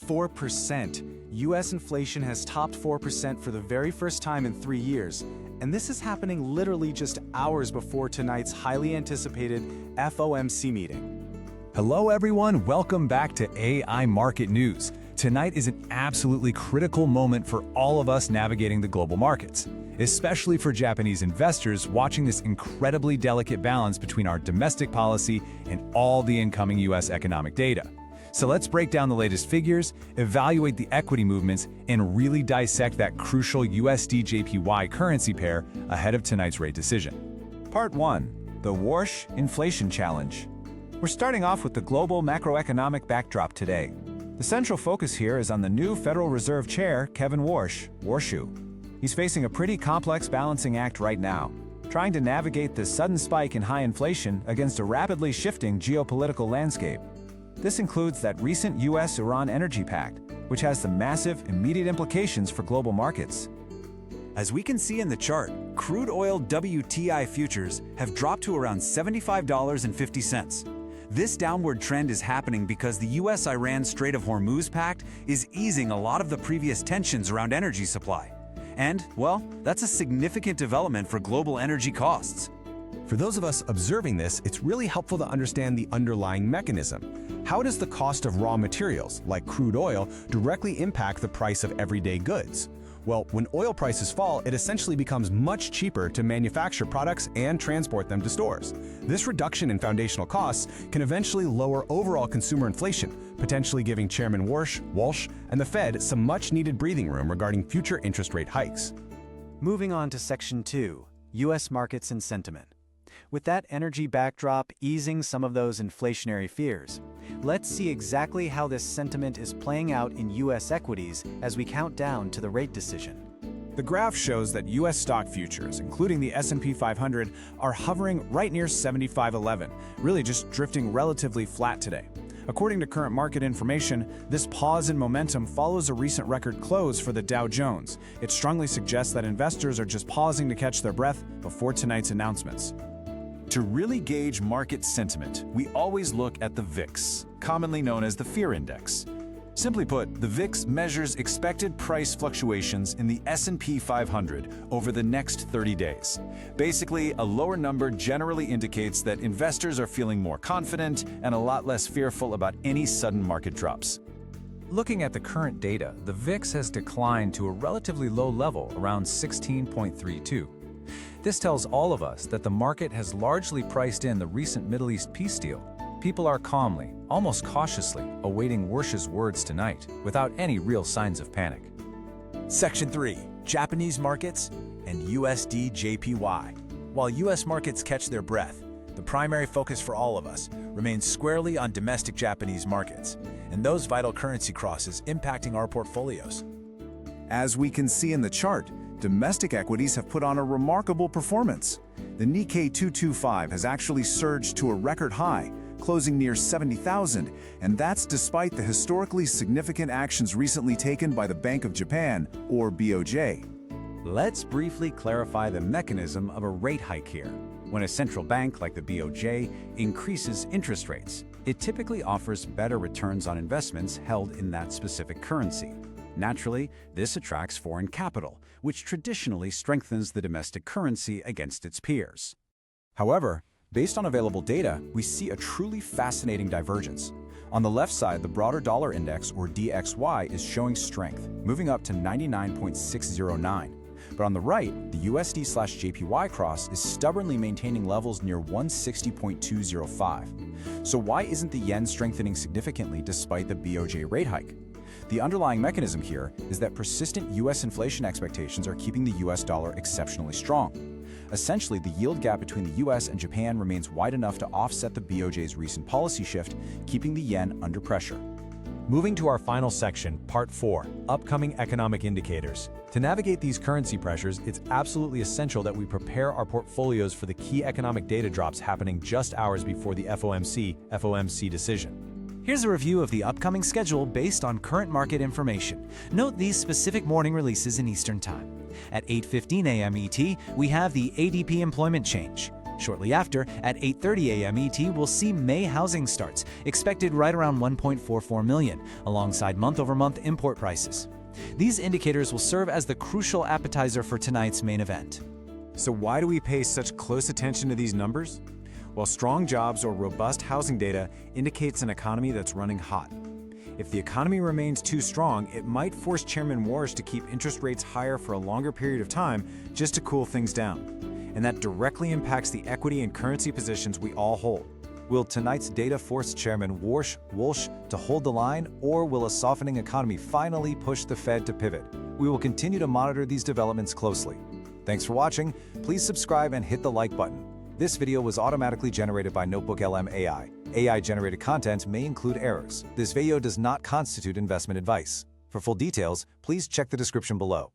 4%. US inflation has topped 4% for the very first time in 3 years, and this is happening literally just hours before tonight's highly anticipated FOMC meeting. Hello everyone, welcome back to AI Market News. Tonight is an absolutely critical moment for all of us navigating the global markets, especially for Japanese investors watching this incredibly delicate balance between our domestic policy and all the incoming US economic data. So let's break down the latest figures, evaluate the equity movements, and really dissect that crucial USDJPY currency pair ahead of tonight's rate decision. Part 1. The Warsh Inflation Challenge. We're starting off with the global macroeconomic backdrop today. The central focus here is on the new Federal Reserve Chair, Kevin Warsh, Warshu. He's facing a pretty complex balancing act right now, trying to navigate the sudden spike in high inflation against a rapidly shifting geopolitical landscape. This includes that recent US-Iran energy pact, which has some massive, immediate implications for global markets. As we can see in the chart, crude oil WTI futures have dropped to around $75.50. This downward trend is happening because the US-Iran Strait of Hormuz pact is easing a lot of the previous tensions around energy supply. And, well, that's a significant development for global energy costs. For those of us observing this, it's really helpful to understand the underlying mechanism. How does the cost of raw materials, like crude oil, directly impact the price of everyday goods? Well, when oil prices fall, it essentially becomes much cheaper to manufacture products and transport them to stores. This reduction in foundational costs can eventually lower overall consumer inflation, potentially giving Chairman Walsh, and the Fed some much-needed breathing room regarding future interest rate hikes. Moving on to Section 2, US markets and sentiment. With that energy backdrop easing some of those inflationary fears, let's see exactly how this sentiment is playing out in US equities as we count down to the rate decision. The graph shows that US stock futures, including the S&P 500, are hovering right near 75.11, really just drifting relatively flat today. According to current market information, this pause in momentum follows a recent record close for the Dow Jones. It strongly suggests that investors are just pausing to catch their breath before tonight's announcements. To really gauge market sentiment, we always look at the VIX, commonly known as the Fear Index. Simply put, the VIX measures expected price fluctuations in the S&P 500 over the next 30 days. Basically, a lower number generally indicates that investors are feeling more confident and a lot less fearful about any sudden market drops. Looking at the current data, the VIX has declined to a relatively low level around 16.32. This tells all of us that the market has largely priced in the recent Middle East peace deal. People are calmly, almost cautiously, awaiting Warsh's words tonight, without any real signs of panic. Section 3. Japanese markets and USDJPY. While US markets catch their breath, the primary focus for all of us remains squarely on domestic Japanese markets, and those vital currency crosses impacting our portfolios. As we can see in the chart, domestic equities have put on a remarkable performance. The Nikkei 225 has actually surged to a record high, closing near 70,000, and that's despite the historically significant actions recently taken by the Bank of Japan, or BOJ. Let's briefly clarify the mechanism of a rate hike here. When a central bank like the BOJ increases interest rates, it typically offers better returns on investments held in that specific currency. Naturally, this attracts foreign capital, which traditionally strengthens the domestic currency against its peers. However, based on available data, we see a truly fascinating divergence. On the left side, the broader dollar index, or DXY, is showing strength, moving up to 99.609. But on the right, the USD/JPY cross is stubbornly maintaining levels near 160.205. So why isn't the yen strengthening significantly despite the BOJ rate hike? The underlying mechanism here is that persistent US inflation expectations are keeping the US dollar exceptionally strong. Essentially, the yield gap between the US and Japan remains wide enough to offset the BOJ's recent policy shift, keeping the yen under pressure. Moving to our final section, Part 4, Upcoming Economic Indicators. To navigate these currency pressures, it's absolutely essential that we prepare our portfolios for the key economic data drops happening just hours before the FOMC decision. Here's a review of the upcoming schedule based on current market information. Note these specific morning releases in Eastern Time. At 8:15 a.m. ET, we have the ADP employment change. Shortly after, at 8:30 a.m. ET, we'll see May housing starts, expected right around 1.44 million, alongside month-over-month import prices. These indicators will serve as the crucial appetizer for tonight's main event. So why do we pay such close attention to these numbers? Well, strong jobs or robust housing data indicates an economy that's running hot. If the economy remains too strong, it might force Chairman Warsh to keep interest rates higher for a longer period of time just to cool things down. And that directly impacts the equity and currency positions we all hold. Will tonight's data force Chairman Warsh to hold the line, or will a softening economy finally push the Fed to pivot? We will continue to monitor these developments closely. Thanks for watching. Please subscribe and hit the like button. This video was automatically generated by Notebook LM AI. AI-generated content may include errors. This video does not constitute investment advice. For full details, please check the description below.